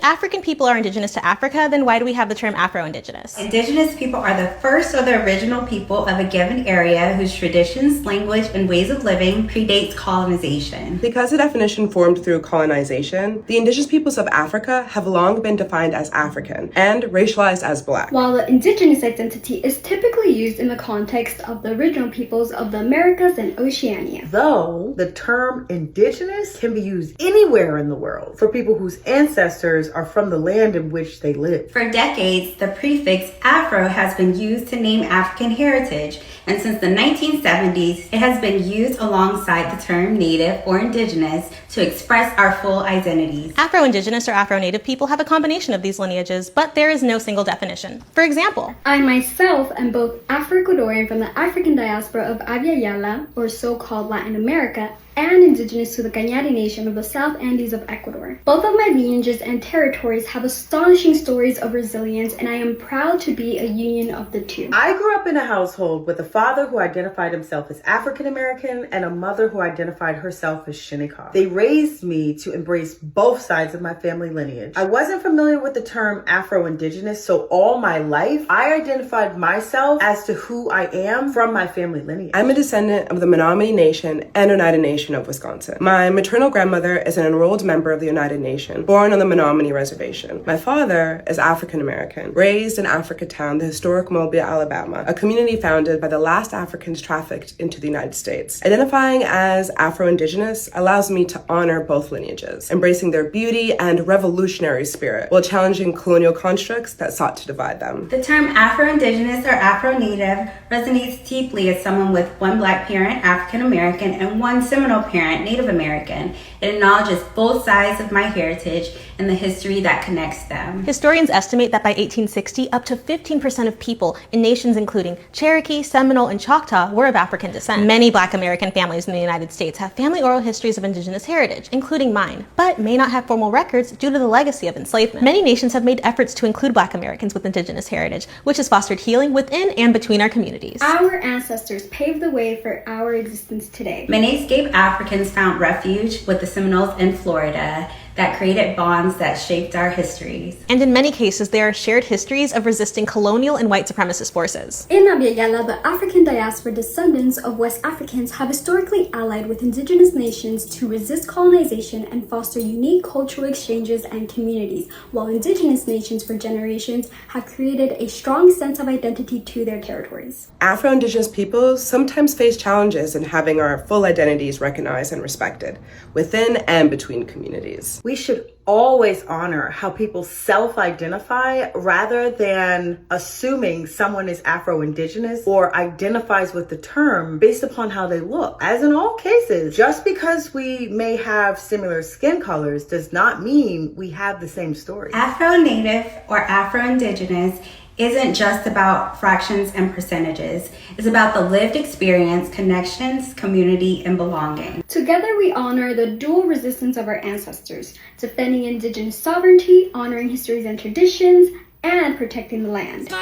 African people are indigenous to Africa, then why do we have the term Afro-Indigenous? Indigenous people are the first or the original people of a given area whose traditions, language, and ways of living predates colonization. Because the definition formed through colonization, the indigenous peoples of Africa have long been defined as African and racialized as Black. While the indigenous identity is typically used in the context of the original peoples of the Americas and Oceania. Though the term indigenous can be used anywhere in the world for people whose ancestors are from the land in which they live. For decades, the prefix Afro has been used to name African heritage, and since the 1970s, it has been used alongside the term Native or Indigenous to express our full identities. Afro-Indigenous or Afro-Native people have a combination of these lineages, but there is no single definition. For example, I myself am both Afro-Ecuadorian from the African diaspora of Abya Yala, or so-called Latin America, and indigenous to the Cañari Nation of the South Andes of Ecuador. Both of my lineages and territories have astonishing stories of resilience, and I am proud to be a union of the two. I grew up in a household with a father who identified himself as African American and a mother who identified herself as Shinnecock. They raised me to embrace both sides of my family lineage. I wasn't familiar with the term Afro-Indigenous, so all my life, I identified myself as to who I am from my family lineage. I'm a descendant of the Menominee Nation and Oneida Nation of Wisconsin. My maternal grandmother is an enrolled member of the United Nation, born on the Menominee Reservation. My father is African American, raised in Africatown, the historic Mobile, Alabama, a community founded by the last Africans trafficked into the United States. Identifying as Afro-Indigenous allows me to honor both lineages, embracing their beauty and revolutionary spirit, while challenging colonial constructs that sought to divide them. The term Afro-Indigenous or Afro-Native resonates deeply as someone with one Black parent, African American, and one Seminole parent, Native American. It acknowledges both sides of my heritage and the history that connects them. Historians estimate that by 1860, up to 15% of people in nations including Cherokee, Seminole, and Choctaw were of African descent. Many Black American families in the United States have family oral histories of indigenous heritage, including mine, but may not have formal records due to the legacy of enslavement. Many nations have made efforts to include Black Americans with indigenous heritage, which has fostered healing within and between our communities. Our ancestors paved the way for our existence today. Many escaped Africans found refuge with the Seminoles in Florida that created bonds that shaped our histories. And in many cases, there are shared histories of resisting colonial and white supremacist forces. In Abya Yala, the African diaspora descendants of West Africans have historically allied with indigenous nations to resist colonization and foster unique cultural exchanges and communities, while indigenous nations for generations have created a strong sense of identity to their territories. Afro-Indigenous peoples sometimes face challenges in having our full identities recognized and respected within and between communities. We should always honor how people self-identify rather than assuming someone is Afro-Indigenous or identifies with the term based upon how they look. As in all cases, just because we may have similar skin colors does not mean we have the same story. Afro-Native or Afro-Indigenous isn't just about fractions and percentages. It's about the lived experience, connections, community, and belonging. Together we honor the dual resistance of our ancestors, defending indigenous sovereignty, honoring histories and traditions, and protecting the land.